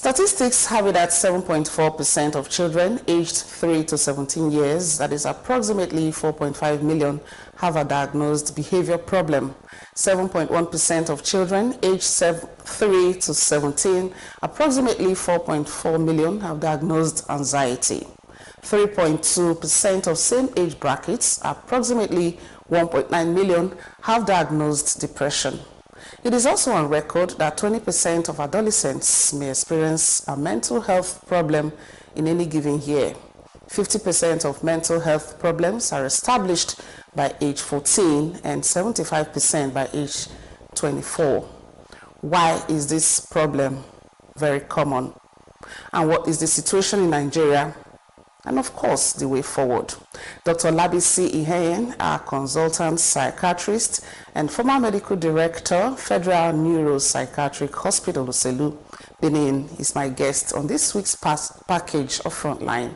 Statistics have it that 7.4% of children aged 3 to 17 years, that is approximately 4.5 million, have a diagnosed behavior problem. 7.1% of children aged 3 to 17, approximately 4.4 million, have diagnosed anxiety. 3.2% of same age brackets, approximately 1.9 million, have diagnosed depression. It is also on record that 20% of adolescents may experience a mental health problem in any given year. 50% of mental health problems are established by age 14 and 75% by age 24. Why is this problem very common? And what is the situation in Nigeria? And of course, the way forward. Dr. Labisi Iheyen, our consultant psychiatrist and former medical director, Federal Neuropsychiatric Hospital, Uselu, Benin, is my guest on this week's package of Frontline.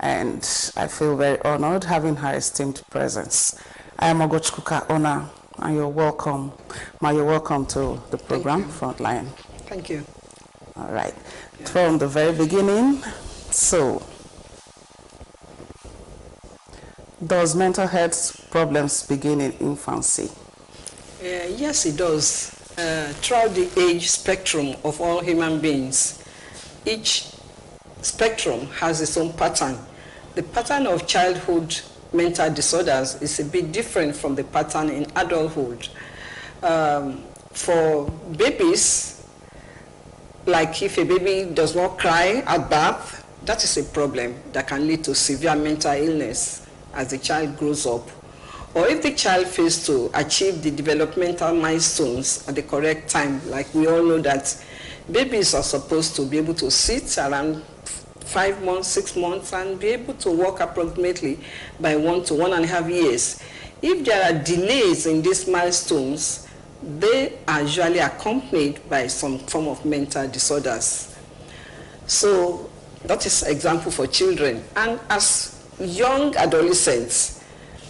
And I feel very honored having her esteemed presence. I am Ogochkuka Ona, and you're welcome. You're welcome to the program, Frontline. Thank you. All right. Yeah. From the very beginning, so does mental health problems begin in infancy? Yes, it does. Throughout the age spectrum of all human beings, each spectrum has its own pattern. The pattern of childhood mental disorders is a bit different from the pattern in adulthood. For babies, like if a baby does not cry at birth, that is a problem that can lead to severe mental illness as the child grows up. Or if the child fails to achieve the developmental milestones at the correct time, like we all know that babies are supposed to be able to sit around 5 months, 6 months, and be able to walk approximately by 1 to 1.5 years. If there are delays in these milestones, they are usually accompanied by some form of mental disorders. So that is an example for children. And as young adolescents,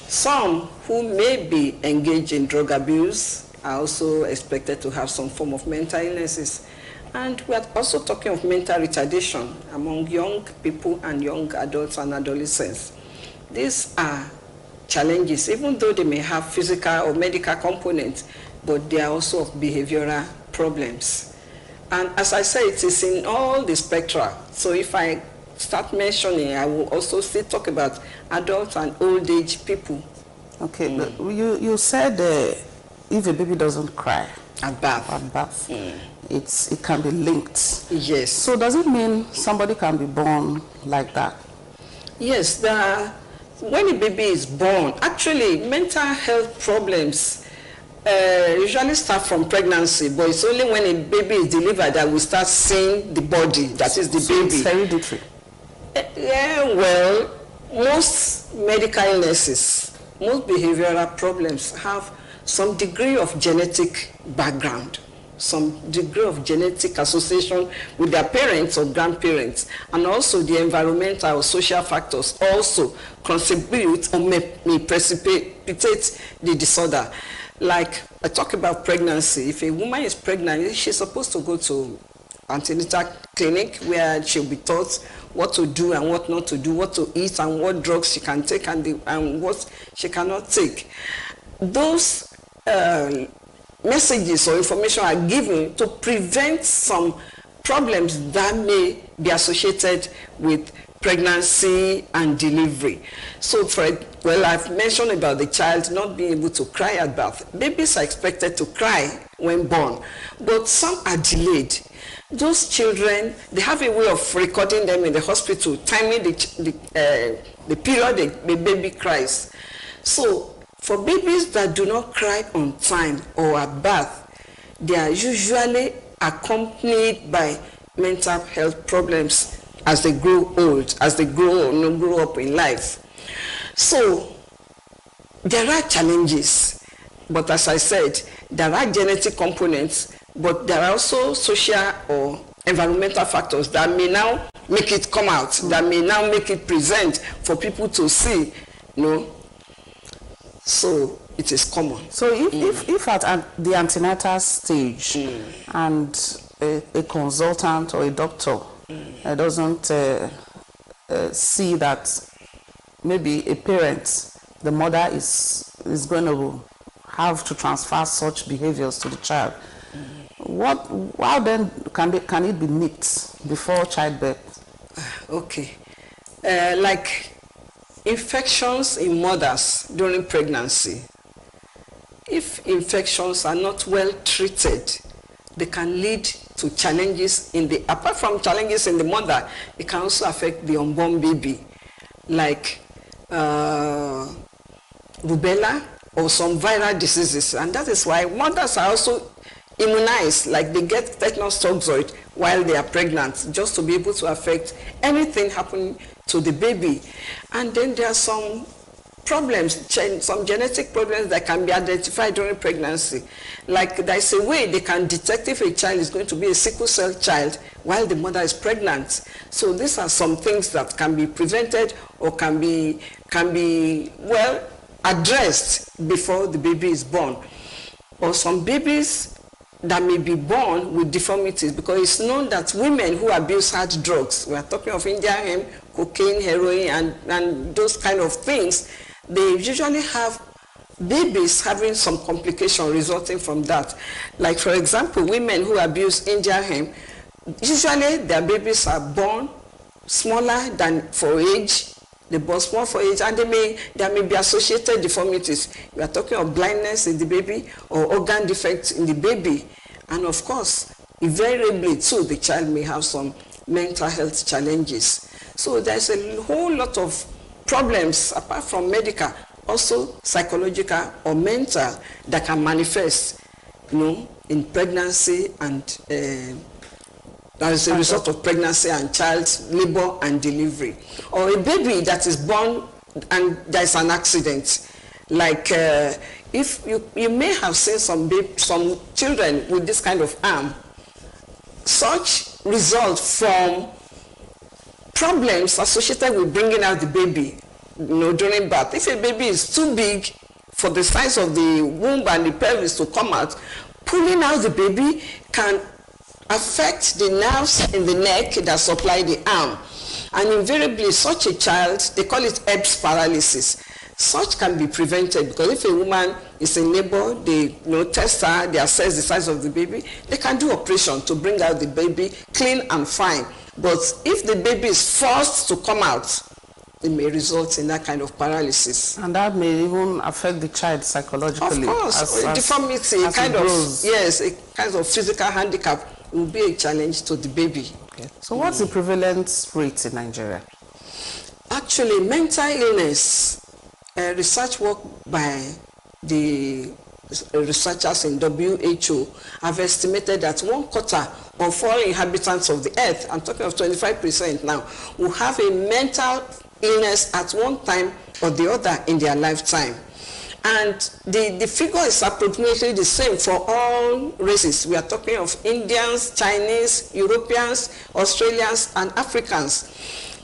some who may be engaged in drug abuse are also expected to have some form of mental illnesses. And we are also talking of mental retardation among young people and young adults and adolescents. These are challenges, even though they may have physical or medical components, but they are also of behavioral problems. And as I say, it is in all the spectra. So if I start mentioning, I will also still talk about adults and old age people. Okay, but you said if a baby doesn't cry at birth, it can be linked. Yes. So does it mean somebody can be born like that? Yes, when a baby is born, actually mental health problems usually start from pregnancy, but it's only when a baby is delivered that we start seeing the body, that is the baby. It's hereditary. Yeah, well, most medical illnesses, most behavioral problems have some degree of genetic background, some degree of genetic association with their parents or grandparents, and also the environmental or social factors also contribute or may precipitate the disorder. Like I talk about pregnancy. If a woman is pregnant, she's supposed to go to antenatal clinic where she'll be taught what to do and what not to do, what to eat and what drugs she can take and what she cannot take. Those messages or information are given to prevent some problems that may be associated with pregnancy and delivery. So I've mentioned about the child not being able to cry at birth. Babies are expected to cry when born, but some are delayed. Those children, they have a way of recording them in the hospital, timing the period the baby cries. So for babies that do not cry on time or at birth, they are usually accompanied by mental health problems as they grow old, as they grow up in life. So there are challenges, but as I said, there are genetic components, but there are also social or environmental factors that may now make it come out, that may now make it present for people to see, So it is common. So if at the antenatal stage and a consultant or a doctor doesn't see that maybe a parent, the mother is going to have to transfer such behaviors to the child, how then can it be nipped before childbirth? Okay. Like infections in mothers during pregnancy, if infections are not well treated, they can lead to challenges apart from challenges in the mother, it can also affect the unborn baby, like rubella or some viral diseases. And that is why mothers are also immunized, like they get tetanus toxoid while they are pregnant, just to be able to affect anything happening to the baby. And then there are some problems, some genetic problems that can be identified during pregnancy. Like there's a way they can detect if a child is going to be a sickle cell child while the mother is pregnant. So these are some things that can be prevented or can be well addressed before the baby is born. Or some babies that may be born with deformities, because it's known that women who abuse hard drugs, we are talking of Indian hemp, cocaine, heroin, and those kind of things, they usually have babies having some complication resulting from that. Like for example, women who abuse Indian hemp, usually their babies are born smaller than for age. They born small for age, and there may be associated deformities. We are talking of blindness in the baby or organ defects in the baby. And of course, invariably too, the child may have some mental health challenges. So there's a whole lot of problems apart from medical, also psychological or mental, that can manifest, in pregnancy and as a result of pregnancy and child labor and delivery. Or a baby that is born and there's an accident. Like if you may have seen some children with this kind of arm. Such result from problems associated with bringing out the baby, during birth. If a baby is too big for the size of the womb and the pelvis to come out, pulling out the baby can affect the nerves in the neck that supply the arm. And invariably, such a child, they call it Erb's paralysis. Such can be prevented, because if a woman is in labor, they test her, they assess the size of the baby, they can do operation to bring out the baby clean and fine. But if the baby is forced to come out, it may result in that kind of paralysis. And that may even affect the child psychologically. Of course, deformity, a kind of physical handicap will be a challenge to the baby. Okay. So what's the prevalence rate in Nigeria? Actually, mental illness, research work by the researchers in WHO have estimated that 1/4 of all inhabitants of the earth, I'm talking of 25% now, will have a mental illness at one time or the other in their lifetime. And the figure is approximately the same for all races. We are talking of Indians, Chinese, Europeans, Australians, and Africans.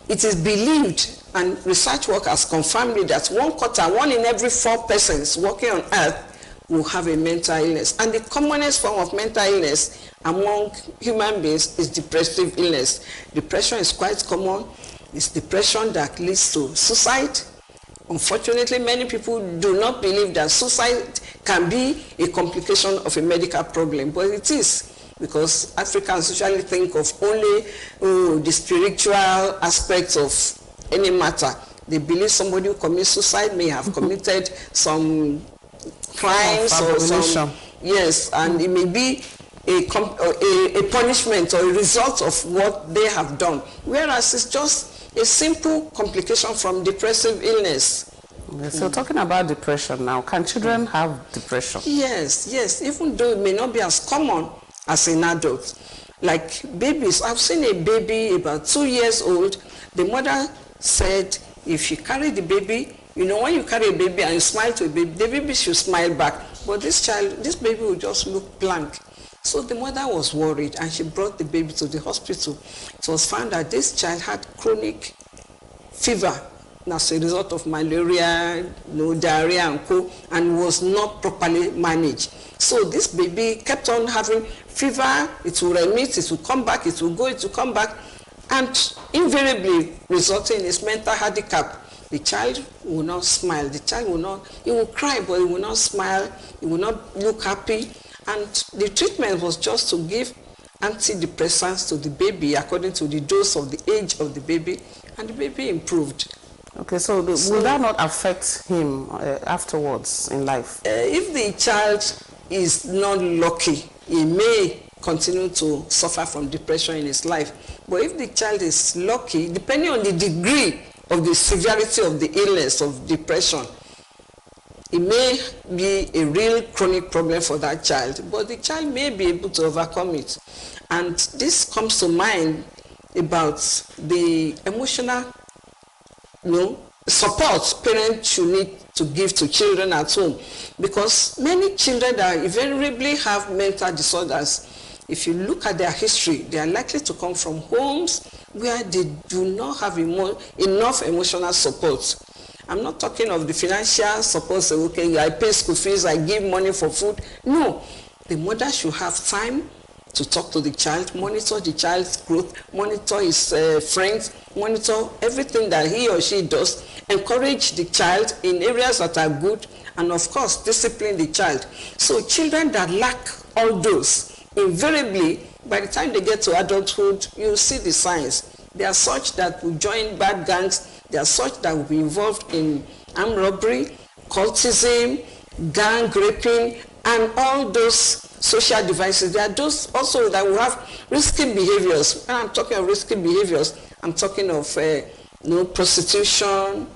It is believed, and research work has confirmed it, that 1/4, 1 in every 4 persons working on earth will have a mental illness. And the commonest form of mental illness among human beings is depressive illness. Depression is quite common. It's depression that leads to suicide. Unfortunately, many people do not believe that suicide can be a complication of a medical problem, but it is, because Africans usually think of only the spiritual aspects of any matter. They believe somebody who commits suicide may have committed some crimes or some, and it may be a punishment or a result of what they have done, whereas it's just a simple complication from depressive illness. So talking about depression now, can children have depression? Yes, even though it may not be as common as an adult. Like babies, I've seen a baby about 2 years old. The mother said if she carried the baby, when you carry a baby and you smile to a baby, the baby should smile back. But this baby will just look blank. So the mother was worried, and she brought the baby to the hospital. It was found that this child had chronic fever as a result of malaria, diarrhea and co, and was not properly managed. So this baby kept on having fever, it will remit, it will come back, it will go, it will come back, and invariably resulting in his mental handicap. The child will not smile, the child will not, he will cry, but he will not smile, he will not look happy. And the treatment was just to give antidepressants to the baby according to the dose of the age of the baby, and the baby improved. Okay, so will that not affect him afterwards in life? If the child is not lucky, he may continue to suffer from depression in his life. But if the child is lucky, depending on the degree of the severity of the illness of depression, it may be a real chronic problem for that child, but the child may be able to overcome it. And this comes to mind about the emotional support parents should need to give to children at home, because many children that invariably have mental disorders, if you look at their history, they are likely to come from homes where they do not have enough emotional support. I'm not talking of the financial support, say, okay, I pay school fees, I give money for food. No, the mother should have time to talk to the child, monitor the child's growth, monitor his friends, monitor everything that he or she does, encourage the child in areas that are good, and of course, discipline the child. So children that lack all those, invariably, by the time they get to adulthood, you see the signs. They are such that will join bad gangs, they are such that will be involved in armed robbery, cultism, gang raping, and all those social devices. There are those also that will have risky behaviors. When I'm talking of risky behaviors, I'm talking of prostitution,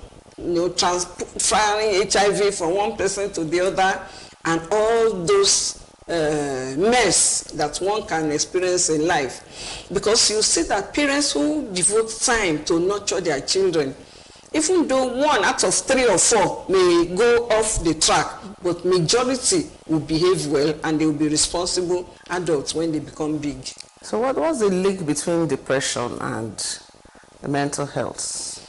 transferring HIV from one person to the other, and all those mess that one can experience in life. Because you see that parents who devote time to nurture their children, even though 1 out of 3 or 4 may go off the track, but majority will behave well and they will be responsible adults when they become big. So what was the link between depression and the mental health?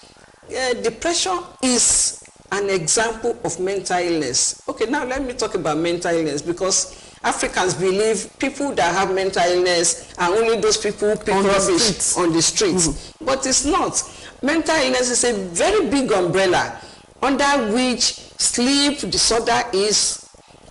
Depression is an example of mental illness. Okay, now let me talk about mental illness, because Africans believe people that have mental illness are only those people who pick rubbish on the streets. Mm-hmm. But it's not. Mental illness is a very big umbrella under which sleep disorder is.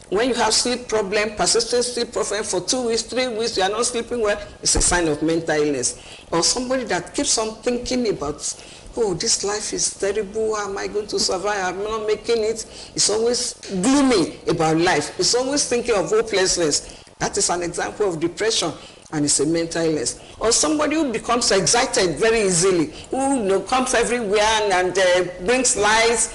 When you have sleep problem, persistent sleep problem for 2 weeks, 3 weeks, you are not sleeping well, it's a sign of mental illness. Or somebody that keeps on thinking about, oh, this life is terrible, how am I going to survive, I'm not making it. It's always gloomy about life. It's always thinking of hopelessness. That is an example of depression, and it's a mental illness. Or somebody who becomes excited very easily, who comes everywhere and brings lies,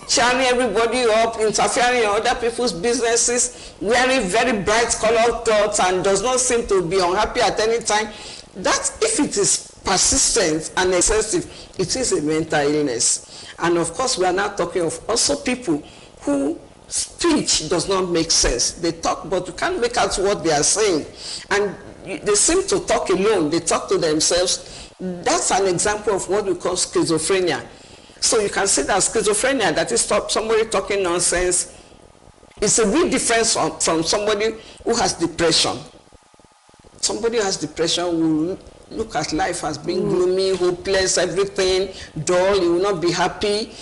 cheering everybody up, interfering in other people's businesses, wearing very bright colored clothes, and does not seem to be unhappy at any time. That, if it is persistent and excessive, it is a mental illness. And of course, we are now talking of also people who speech does not make sense. They talk, but you can't make out what they are saying. And they seem to talk alone. They talk to themselves. That's an example of what we call schizophrenia. So you can see that schizophrenia, that is somebody talking nonsense, is a big difference from somebody who has depression. Somebody who has depression will look at life as being gloomy, hopeless, everything, dull, you will not be happy.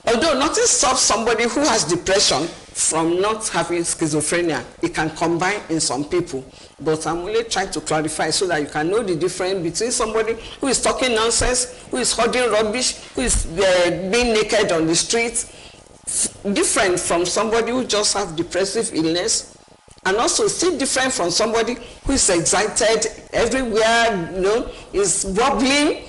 Although nothing stops somebody who has depression from not having schizophrenia. It can combine in some people. But I'm only trying to clarify so that you can know the difference between somebody who is talking nonsense, who is hoarding rubbish, who is being naked on the streets, different from somebody who just has depressive illness, and also still different from somebody who is excited everywhere, is wobbling.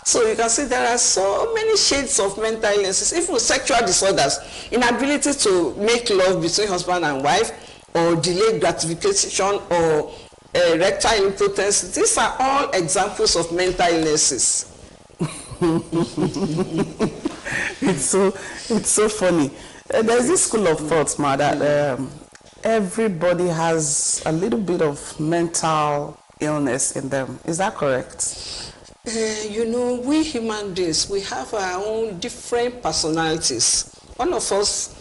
So you can see there are so many shades of mental illnesses, even sexual disorders, inability to make love between husband and wife, or delayed gratification, or erectile impotence. These are all examples of mental illnesses. It's so funny. There's this school of thought, Ma, that everybody has a little bit of mental illness in them. Is that correct? You know, we human beings, we have our own different personalities. All of us,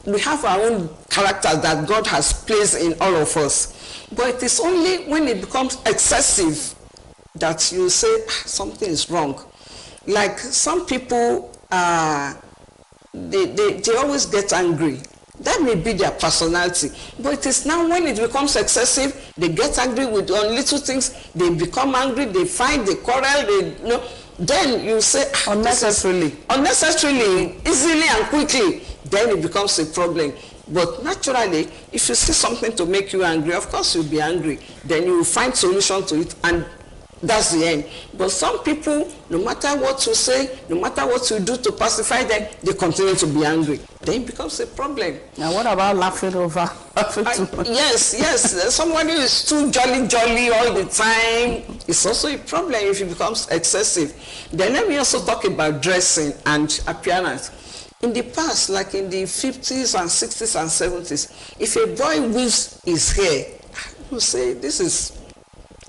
we have our own character that God has placed in all of us. But it is only when it becomes excessive that you say something is wrong. Like some people, they always get angry. That may be their personality, but it is now when it becomes excessive, they get angry with on little things, they become angry, they fight, they quarrel, then you say unnecessarily, easily and quickly, then it becomes a problem. But naturally, if you see something to make you angry, of course you'll be angry, then you will find solution to it, and that's the end. But some people, no matter what you say, no matter what you do to pacify them, they continue to be angry. Then it becomes a problem. Now what about laughing over? Yes. Somebody who is too jolly all the time. It's also a problem if it becomes excessive. Then let me also talk about dressing and appearance. In the past, like in the 50s and 60s and 70s, if a boy weaves his hair, you say this is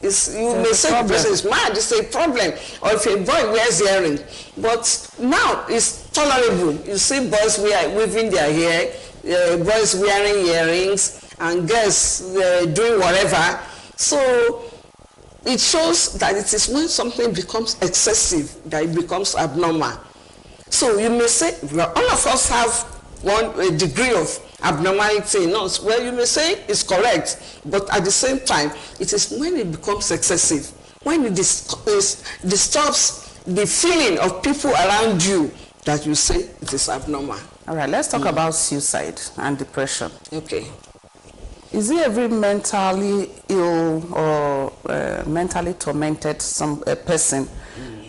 you may say the person is mad, it's a problem. Or if a boy wears earrings. But now it's tolerable. You see boys weaving their hair, boys wearing earrings, and girls doing whatever. So it shows that it is when something becomes excessive that it becomes abnormal. So you may say, well, all of us have a degree of abnormality in us. Well, you may say it's correct, but at the same time, it is when it becomes excessive, when it disturbs the feeling of people around you, that you say it is abnormal. All right, let's talk about suicide and depression. Okay. Is it every mentally ill or mentally tormented person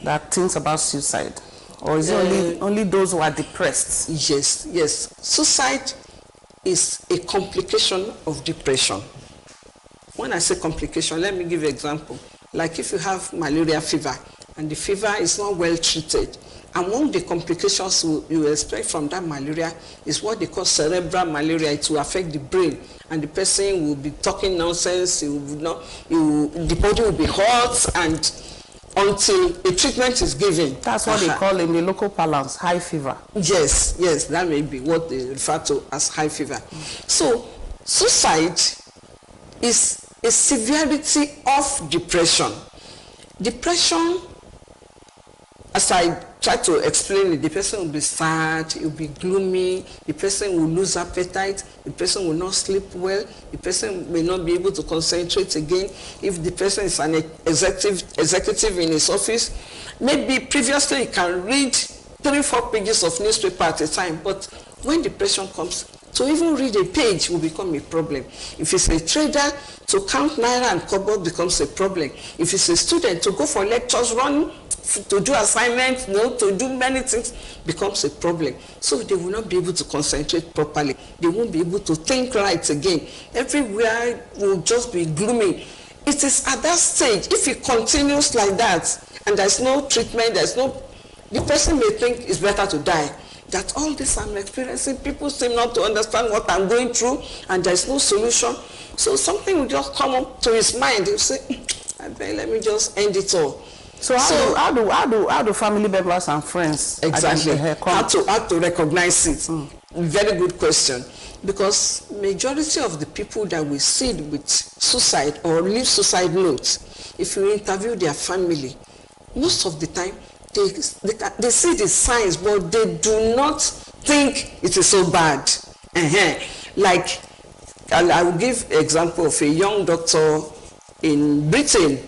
that thinks about suicide? Or is it only those who are depressed? Yes. Suicide is a complication of depression. When I say complication, let me give you an example. Like if you have malaria fever and the fever is not well treated, among the complications you expect from that malaria is what they call cerebral malaria. It will affect the brain, and the person will be talking nonsense. The body will be hot, and until a treatment is given. That's what they call in the local parlance high fever. Yes, that may be what they refer to as high fever. So suicide is a severity of depression. Depression, as I try to explain it, the person will be sad, it will be gloomy, the person will lose appetite, the person will not sleep well, the person may not be able to concentrate again. If the person is an executive in his office, maybe previously he can read 3-4 pages of newspaper at a time, but when depression comes, to even read a page will become a problem. If it's a trader, to count naira and kobo becomes a problem. If it's a student, to go for lectures, run to do assignments, to do many things becomes a problem. So they will not be able to concentrate properly. They won't be able to think right again. Everywhere will just be gloomy. It is at that stage, if it continues like that, and there's no treatment, the person may think it's better to die. That all this I'm experiencing, people seem not to understand what I'm going through, and there's no solution. So something will just come up to his mind. He'll say, let me just end it all. So how do family members and friends exactly how to recognize it? Very good question. Because majority of the people that we see with suicide or leave suicide notes, if you interview their family, most of the time they see the signs, but they do not think it is so bad. Like I will give an example of a young doctor in Britain.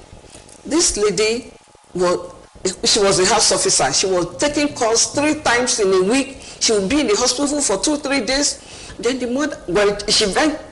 This lady, she was a house officer. She was taking calls 3 times in a week. She would be in the hospital for 2-3 days. Then the mother,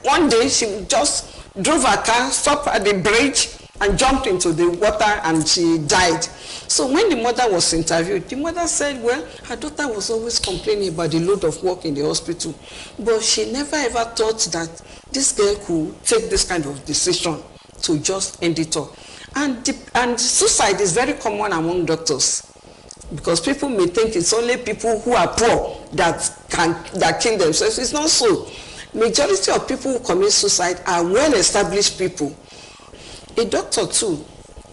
one day she just drove her car, stopped at the bridge, and jumped into the water, and she died. So when the mother was interviewed, the mother said, well, her daughter was always complaining about the load of work in the hospital, but she never ever thought that this girl could take this kind of decision to just end it all. And suicide is very common among doctors, because people may think it's only people who are poor that kill themselves. It's not so. Majority of people who commit suicide are well-established people. A doctor too,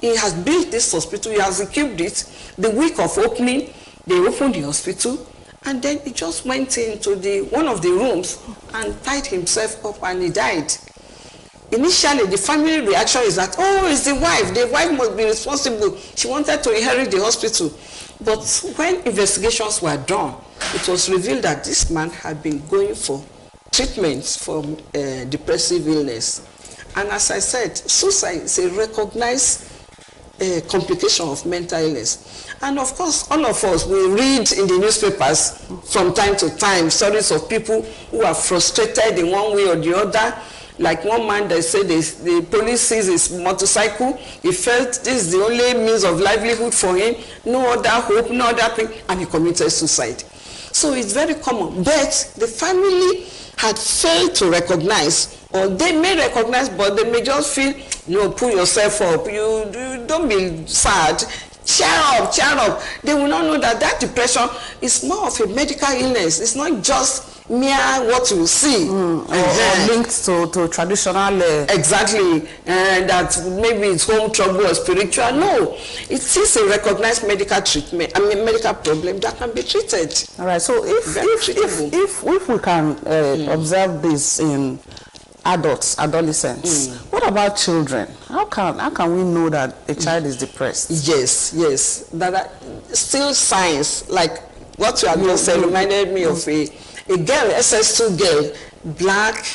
he has built this hospital, he has equipped it. The week of opening, they opened the hospital, and then he just went into one of the rooms and tied himself up, and he died. Initially, the family reaction is that, oh, it's the wife. The wife must be responsible. She wanted to inherit the hospital. But when investigations were done, it was revealed that this man had been going for treatments for depressive illness. And as I said, suicide is a recognized complication of mental illness. And of course, all of us will read in the newspapers from time to time stories of people who are frustrated in one way or the other. Like one man that said the police seized his motorcycle. He felt this is the only means of livelihood for him, no other hope, no other thing, and he committed suicide. So it's very common. But the family had failed to recognize, or they may recognize, but they may just feel, pull yourself up. You don't be sad. Cheer up, cheer up. They will not know that depression is more of a medical illness. It's not just mere what you see. Or linked to traditional... Exactly. And that maybe it's home trouble or spiritual. No. It is a recognized medical treatment, medical problem that can be treated. All right. So if we can observe this in adults, adolescents, what about children? How can we know that a child is depressed? Yes. There are still signs, like what you have just said reminded me of a girl, SS2 girl, black.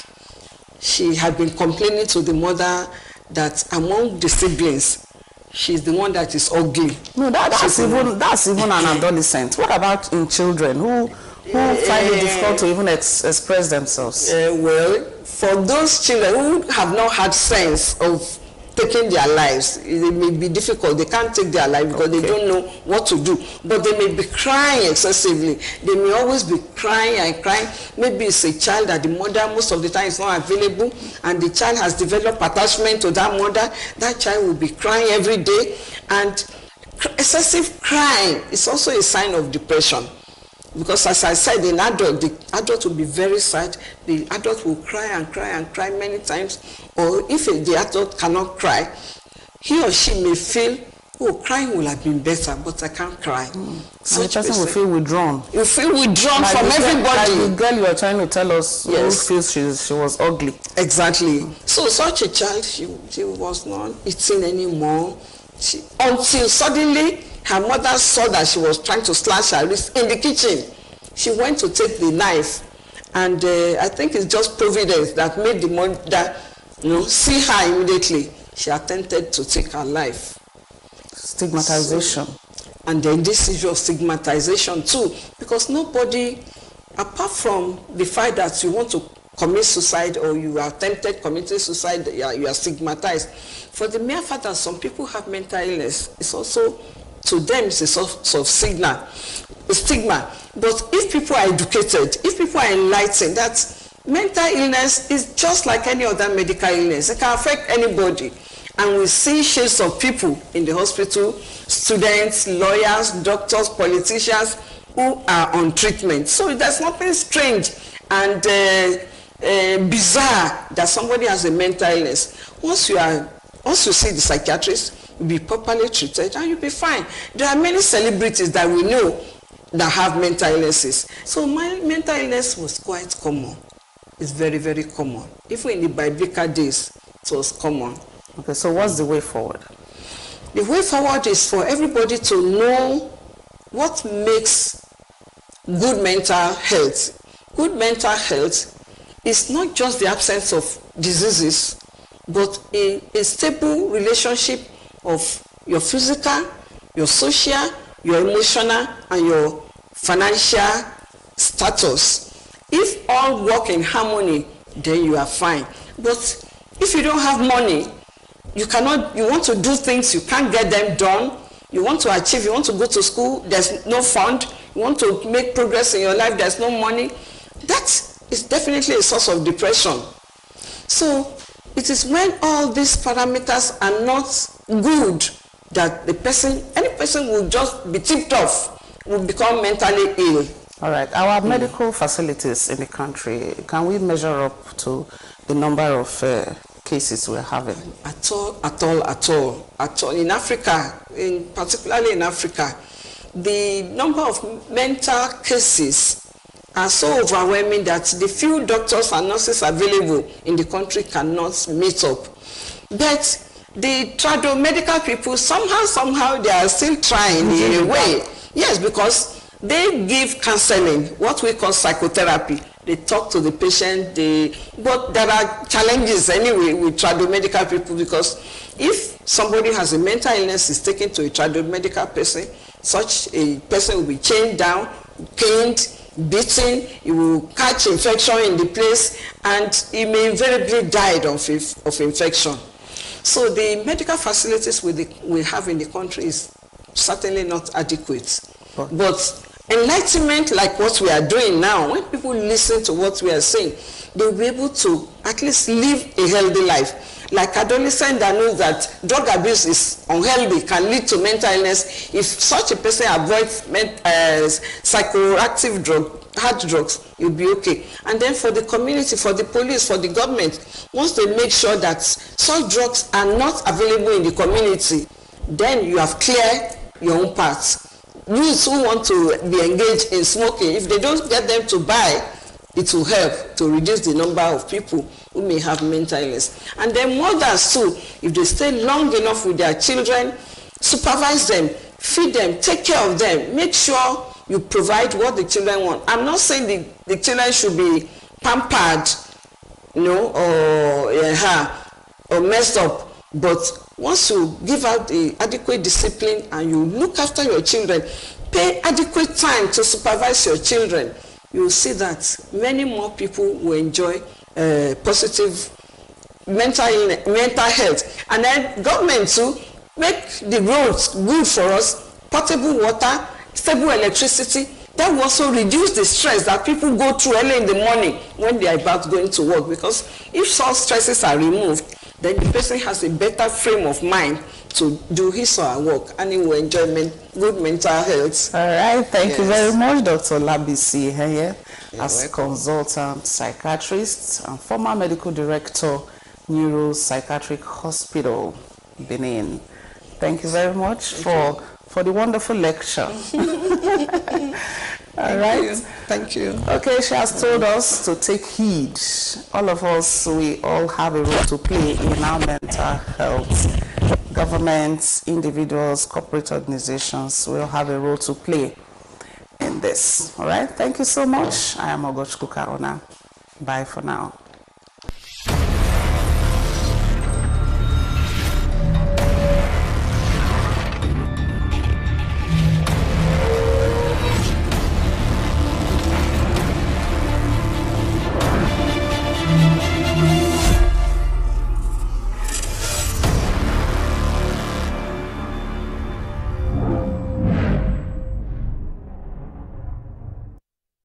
She had been complaining to the mother that among the siblings, she's the one that is ugly. No, that's even an adolescent. What about in children who find it difficult to even express themselves? Well, for those children who have not had sense of taking their lives, it may be difficult. They can't take their life because they don't know what to do. But they may be crying excessively. They may always be crying and crying. Maybe it's a child that the mother most of the time is not available, and the child has developed attachment to that mother. That child will be crying every day, and excessive crying is also a sign of depression. Because as I said, in adult, the adult will be very sad. The adult will cry and cry and cry many times. Or if the adult cannot cry, he or she may feel, oh, crying will have been better, but I can't cry. And the person will feel withdrawn. You feel withdrawn from everybody. Like the girl you are trying to tell us who feels she was ugly. Exactly. So such a child, she was not eating anymore. Until suddenly, her mother saw that she was trying to slash her wrist in the kitchen. She went to take the knife, and I think it's just providence that made the mother, see her immediately. She attempted to take her life. Stigmatization. And then this issue of stigmatization too, because nobody, apart from the fact that you want to commit suicide or you are tempted committing suicide, you are stigmatized. For the mere fact that some people have mental illness, it's also, to them, it's a sort of stigma. But if people are educated, if people are enlightened, that mental illness is just like any other medical illness. It can affect anybody. And we see shades of people in the hospital, students, lawyers, doctors, politicians, who are on treatment. So there's nothing strange and bizarre that somebody has a mental illness. Once you see the psychiatrist, you'll be properly treated and you'll be fine. There are many celebrities that we know that have mental illnesses. So my mental illness was quite common. It's very, very common. Even in the biblical days, it was common. Okay, so what's the way forward? The way forward is for everybody to know what makes good mental health. Good mental health is not just the absence of diseases, but a stable relationship of your physical, your social, your emotional, and your financial status. If all work in harmony, then you are fine. But if you don't have money, you want to do things, you can't get them done. You want to achieve, you want to go to school, there's no fund. You want to make progress in your life, there's no money. That is definitely a source of depression. So it is when all these parameters are not good that any person will just be tipped off, will become mentally ill. All right. Our medical facilities in the country, can we measure up to the number of cases we're having? At all. In Africa, particularly in Africa, the number of mental cases are so overwhelming that the few doctors and nurses available in the country cannot meet up. But the tradomedical people, somehow they are still trying in a way. Yes, because they give counseling, what we call psychotherapy. They talk to the patient, but there are challenges anyway with tradomedical people, because if somebody has a mental illness, is taken to a tradomedical person, such a person will be chained down, caned, beaten, he will catch infection in the place, and he may invariably die of infection. So the medical facilities we have in the country is certainly not adequate. But enlightenment, like what we are doing now, when people listen to what we are saying, they'll be able to at least live a healthy life. Like adolescent that knows that drug abuse is unhealthy, can lead to mental illness. If such a person avoids psychoactive hard drugs, you'll be okay. And then for the community, for the police, for the government, once they make sure that such drugs are not available in the community, then you have cleared your own path. Youths who want to be engaged in smoking, if they don't get them to buy, it will help to reduce the number of people who may have mental illness. And then mothers too, if they stay long enough with their children, supervise them, feed them, take care of them, make sure you provide what the children want. I'm not saying the children should be pampered, or messed up, but once you give out the adequate discipline and you look after your children, pay adequate time to supervise your children, you will see that many more people will enjoy positive mental health. And then government too, make the roads good for us, potable water, stable electricity. That will also reduce the stress that people go through early in the morning when they are about going to work. Because if such stresses are removed, then the person has a better frame of mind to do his or her work, and he will enjoy good mental health. All right, thank you very much, Dr. Labisi here, as consultant psychiatrist and former medical director, Neuropsychiatric Hospital, Benin. Thank you very much for the wonderful lecture. All right. Thank you. Okay, she has told us to take heed. All of us, we all have a role to play in our mental health. Governments, individuals, corporate organizations, we all have a role to play in this. All right. Thank you so much. I am Ogochukwu Karona. Bye for now.